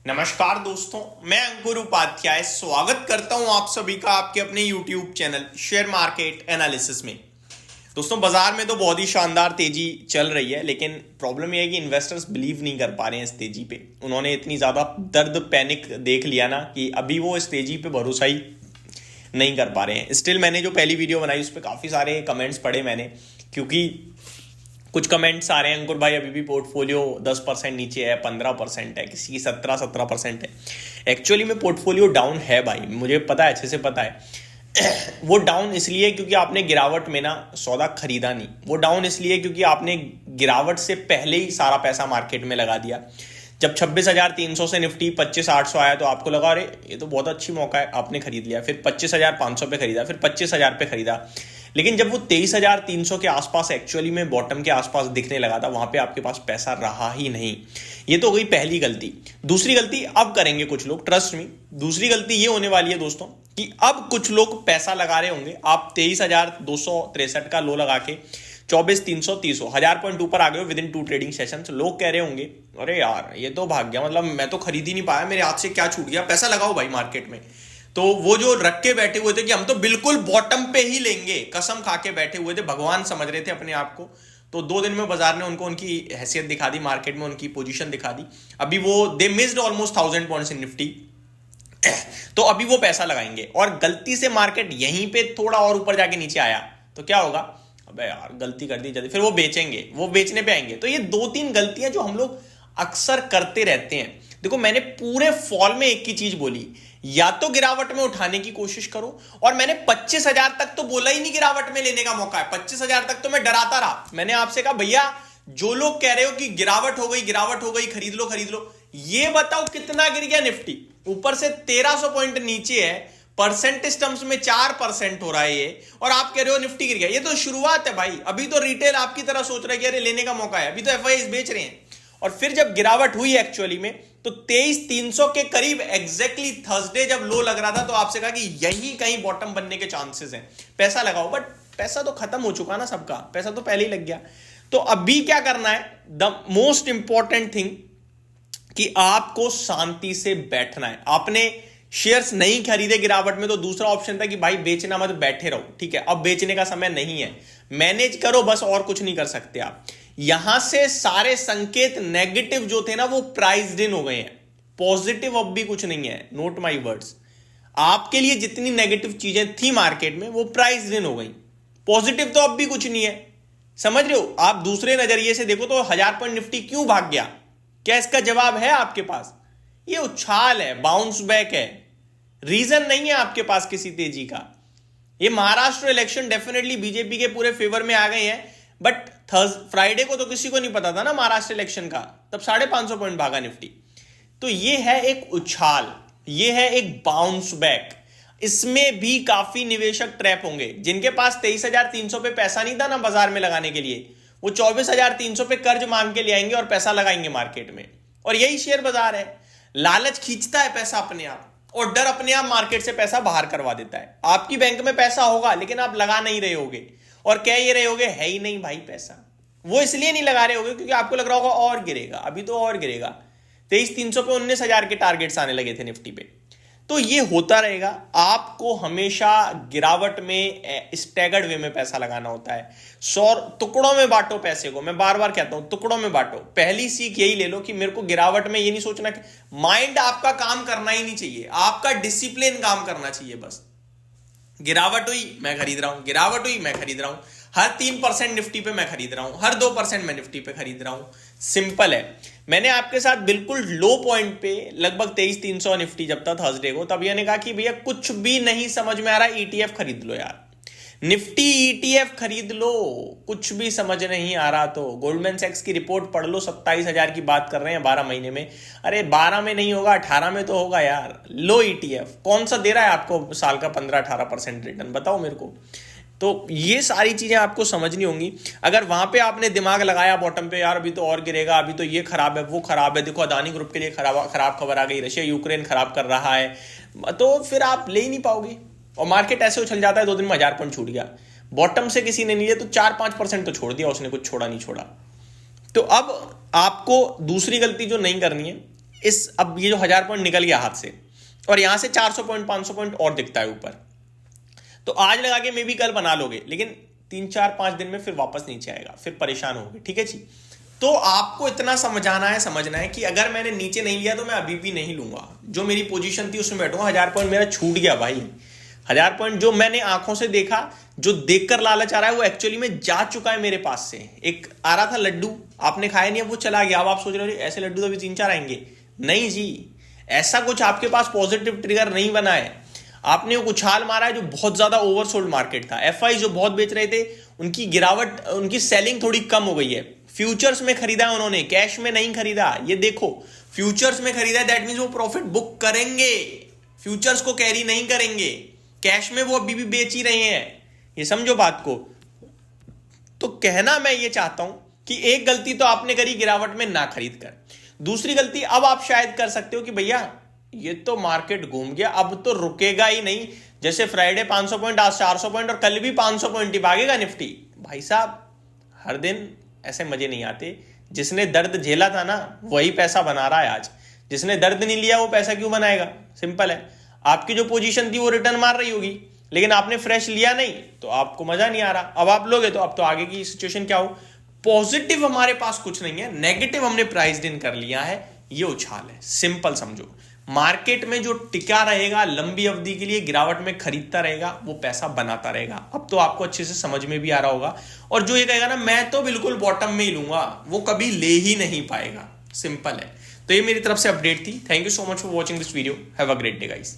नमस्कार दोस्तों, मैं अंकुर उपाध्याय स्वागत करता हूं आप सभी का आपके अपने YouTube channel share market analysis में। दोस्तों, बाजार में तो बहुत ही शानदार तेजी चल रही है, लेकिन प्रॉब्लम यह है कि इन्वेस्टर्स बिलीव नहीं कर पा रहे हैं इस तेजी पे। उन्होंने इतनी ज्यादा दर्द पैनिक देख लिया ना कि अभी वो इस तेजी पे भरोसा ही नहीं कर पा रहे हैं। स्टिल मैंने जो पहली वीडियो बनाई उस पर काफी सारे कमेंट्स पढ़े मैंने, क्योंकि कुछ कमेंट्स आ रहे हैं, अंकुर भाई अभी भी पोर्टफोलियो 10% नीचे है, 15% है, किसी की 17% है। एक्चुअली में पोर्टफोलियो डाउन है भाई, मुझे पता है, अच्छे से पता है। वो डाउन इसलिए क्योंकि आपने गिरावट में ना सौदा खरीदा नहीं। वो डाउन इसलिए क्योंकि आपने गिरावट से पहले ही सारा पैसा मार्केट में लगा दिया। जब 26,300 से निफ्टी 25,800 आया तो आपको लगा अरे ये तो बहुत अच्छी मौका है, आपने खरीद लिया। फिर 25,500 पे खरीदा, फिर 25,000 पे खरीदा। लेकिन जब वो 23,300 के आसपास एक्चुअली में बॉटम के आसपास दिखने लगा था, वहां पे आपके पास पैसा रहा ही नहीं। ये तो हो गई पहली गलती। दूसरी गलती अब करेंगे कुछ लोग, ट्रस्ट मी। दूसरी गलती ये होने वाली है दोस्तों कि अब कुछ लोग पैसा लगा रहे होंगे। आप 23,263 का लो लगा के 24,330 1000 पॉइंट ऊपर आ गए विद इन 2 ट्रेडिंग सेशन। लोग कह रहे होंगे अरे यार ये तो भाग गया, मतलब मैं तो खरीद ही नहीं पाया, मेरे हाथ से क्या छूट गया, पैसा लगाओ भाई मार्केट में। तो वो जो रख के बैठे हुए थे कि हम तो बिल्कुल बॉटम पे ही लेंगे, कसम खा के बैठे हुए थे, भगवान समझ रहे थे अपने आप को। तो 2 दिन में बाजार ने उनको उनकी हैसियत दिखा दी, मार्केट में उनकी पोजीशन दिखा दी। अभी वो दे missed almost 1000 points in Nifty. तो अभी वो पैसा लगाएंगे और गलती से मार्केट यहीं पे थोड़ा और ऊपर जाके नीचे आया तो क्या होगा, अबे यार गलती कर दी जल्दी, फिर वो बेचेंगे, वो बेचने पे आएंगे। तो ये 2-3 गलतियां जो हम लोग अक्सर करते रहते हैं। देखो, मैंने पूरे फॉल में एक ही चीज बोली, या तो गिरावट में उठाने की कोशिश करो। और मैंने 25,000 तक तो बोला ही नहीं गिरावट में लेने का मौका है। 25,000 तक तो मैं डराता रहा। मैंने आपसे कहा भैया जो लोग कह रहे हो कि गिरावट हो गई, खरीद लो, ये बताओ कितना गिर गया निफ्टी। ऊपर से 1300 पॉइंट नीचे है, परसेंटेज टर्म्स में 4% हो रहा है ये, और आप कह रहे हो निफ्टी गिर गया। ये तो शुरुआत है भाई, अभी तो रिटेल आपकी तरह सोच रहा है कि अरे लेने का मौका है, अभी तो एफआईआईज बेच रहे हैं। और फिर जब गिरावट हुई एक्चुअली में तो 23,300 के करीब एग्जैक्टली थर्सडे जब लो लग रहा था, तो आपसे कहा कि यही कहीं बॉटम बनने के चांसेस हैं, पैसा लगाओ। बट पैसा तो खत्म हो चुका ना सबका, पैसा तो पहले ही लग गया। तो अभी क्या करना है, द मोस्ट इंपॉर्टेंट थिंग कि आपको शांति से बैठना है। आपने शेयर्स नहीं खरीदे गिरावट में तो दूसरा ऑप्शन था कि भाई बेचना मत, बैठे रहो। ठीक है, अब बेचने का समय नहीं है, मैनेज करो बस, और कुछ नहीं कर सकते आप। यहां से सारे संकेत नेगेटिव जो थे ना वो प्राइस्ड इन हो गए हैं, पॉजिटिव अब भी कुछ नहीं है। नोट माय वर्ड्स, आपके लिए जितनी नेगेटिव चीजें थी मार्केट में वो प्राइस्ड इन हो गई, पॉजिटिव तो अब भी कुछ नहीं है। समझ रहे हो? आप दूसरे नजरिए से देखो तो 1000 पॉइंट निफ्टी क्यों भाग गया, क्या इसका जवाब है आपके पास? ये उछाल है, बाउंस बैक है, रीजन नहीं है आपके पास किसी तेजी का। ये महाराष्ट्र इलेक्शन डेफिनेटली बीजेपी के पूरे फेवर में आ गए हैं, बट फ्राइडे को तो किसी को नहीं पता था ना महाराष्ट्र इलेक्शन का, तब 550 पॉइंट भागा निफ्टी। तो ये है एक उछाल, ये है एक बाउंस बैक। इसमें भी काफी निवेशक ट्रैप होंगे जिनके पास 23,300 पे पैसा नहीं था ना बाजार में लगाने के लिए, वो 24,300 पे कर्ज मांग के ले आएंगे और पैसा लगाएंगे मार्केट में। और यही शेयर बाजार है, लालच खींचता है पैसा अपने आप, और डर अपने आप मार्केट से पैसा बाहर करवा देता है। आपकी बैंक में पैसा होगा लेकिन आप लगा नहीं रहे होगे और कह ये रहे होगे है ही नहीं भाई पैसा। वो इसलिए नहीं लगा रहे होगे क्योंकि आपको लग रहा होगा और गिरेगा, अभी तो और गिरेगा। 23,300 पे 19,000 के टारगेट्स आने लगे थे निफ्टी पे। तो ये होता रहेगा। आपको हमेशा गिरावट में स्टैगर्ड वे में पैसा लगाना होता है। 100 टुकड़ों में बांटो पैसे को, मैं बार बार कहता हूं टुकड़ों में बांटो। पहली सीख यही ले लो कि मेरे को गिरावट में ये नहीं सोचना कि माइंड आपका काम करना ही नहीं चाहिए, आपका डिसिप्लिन काम करना चाहिए बस। गिरावट हुई मैं खरीद रहा हूं, गिरावट हुई मैं खरीद रहा हूं, हर 3% निफ्टी पे मैं खरीद रहा हूं, हर 2% मैं निफ्टी पे खरीद रहा हूं। सिंपल है। मैंने आपके साथ बिल्कुल लो पॉइंट पे लगभग 23,300 निफ्टी जब था थर्सडे को, तब मैंने कहा कि भैया कुछ भी नहीं समझ में आ रहा, ईटीएफ खरीद लो यार, निफ्टी ईटीएफ खरीद लो। कुछ भी समझ नहीं आ रहा तो गोल्डमैन सैक्स की रिपोर्ट पढ़ लो, 27,000 की बात कर रहे हैं 12 महीने में। अरे 12 में नहीं होगा, 18 में तो होगा यार। लो ईटीएफ कौन सा दे रहा है आपको साल का 15-18% रिटर्न, बताओ मेरे को। तो ये सारी चीजें आपको समझनी होंगी। अगर वहां पे आपने दिमाग लगाया बॉटम पे, यार अभी तो और गिरेगा, अभी तो ये खराब है वो खराब है, देखो अदानी ग्रुप के लिए खराब खबर आ गई, रशिया यूक्रेन खराब कर रहा है, तो फिर आप ले ही नहीं पाओगे। और मार्केट ऐसे उछल जाता है, 2 दिन में 1000 पॉइंट छूट गया। बॉटम से किसी ने नहीं लिया तो 4-5% तो छोड़ दिया उसने, कुछ छोड़ा नहीं छोड़ा। तो अब आपको दूसरी गलती जो नहीं करनी है, अब ये जो 1000 पॉइंट निकल गया हाथ से और यहां से 400 पॉइंट 500 पॉइंट और दिखता है ऊपर, तो आज लगा के मे भी कल बना लोगे, लेकिन 3-4-5 दिन में फिर वापस नीचे आएगा, फिर परेशान होगे। ठीक है जी। तो आपको इतना समझना है कि अगर मैंने नीचे नहीं लिया तो मैं अभी भी नहीं लूंगा, जो मेरी पोजीशन थी उसमें बैठूंगा। 1000 पॉइंट मेरा छूट गया भाई, 1000 पॉइंट जो मैंने आंखों से देखा, जो देखकर लालच आ रहा है, वो एक्चुअली में जा चुका है मेरे पास से। एक आ रहा था लड्डू, आपने खाया नहीं, अब वो चला गया। अब आप सोच रहे हो ऐसे लड्डू तो अभी 3-4 आएंगे। नहीं जी, ऐसा कुछ आपके पास पॉजिटिव ट्रिगर नहीं बना है। आपने वो उछाल मारा है जो बहुत ज्यादा ओवरसोल्ड मार्केट था। एफआई जो बहुत बेच रहे थे, उनकी गिरावट, उनकी सेलिंग थोड़ी कम हो गई है। फ्यूचर्स में खरीदा उन्होंने, कैश में नहीं खरीदा। ये देखो, फ्यूचर्स में खरीदा, दैट मींस वो प्रॉफिट बुक करेंगे, फ्यूचर्स को कैरी नहीं करेंगे। कैश में वो अभी भी बेच ही रहे हैं, ये समझो बात को। तो कहना मैं ये चाहता हूं कि एक गलती तो आपने करी गिरावट में ना खरीद कर। दूसरी गलती अब आप शायद कर सकते हो कि भैया ये तो मार्केट घूम गया, अब तो रुकेगा ही नहीं। जैसे फ्राइडे 500 पॉइंट, आज 400 पॉइंट और कल भी 500 पॉइंट ही भागेगा निफ्टी। भाई साहब, हर दिन ऐसे मजे नहीं आते। जिसने दर्द झेला था ना, वही पैसा बना रहा है आज। जिसने दर्द नहीं लिया वो पैसा क्यों बनाएगा? सिंपल है। आपकी जो पोजीशन थी वो रिटर्न मार रही होगी, लेकिन आपने फ्रेश लिया नहीं तो आपको मजा नहीं आ रहा। अब आप लोगे तो अब तो आगे की सिचुएशन क्या हो। पॉजिटिव हमारे पास कुछ नहीं है, नेगेटिव हमने प्राइस इन कर लिया है, ये उछाल है। सिंपल समझो, मार्केट में जो टिका रहेगा लंबी अवधि के लिए, गिरावट में खरीदता रहेगा, वो पैसा बनाता रहेगा। अब तो आपको अच्छे से समझ में भी आ रहा होगा। और जो ये कहेगा ना मैं तो बिल्कुल बॉटम में ही लूंगा, वो कभी ले ही नहीं पाएगा। सिंपल है। तो ये मेरी तरफ से अपडेट थी। Thank you so much for watching this video. Have a great day guys.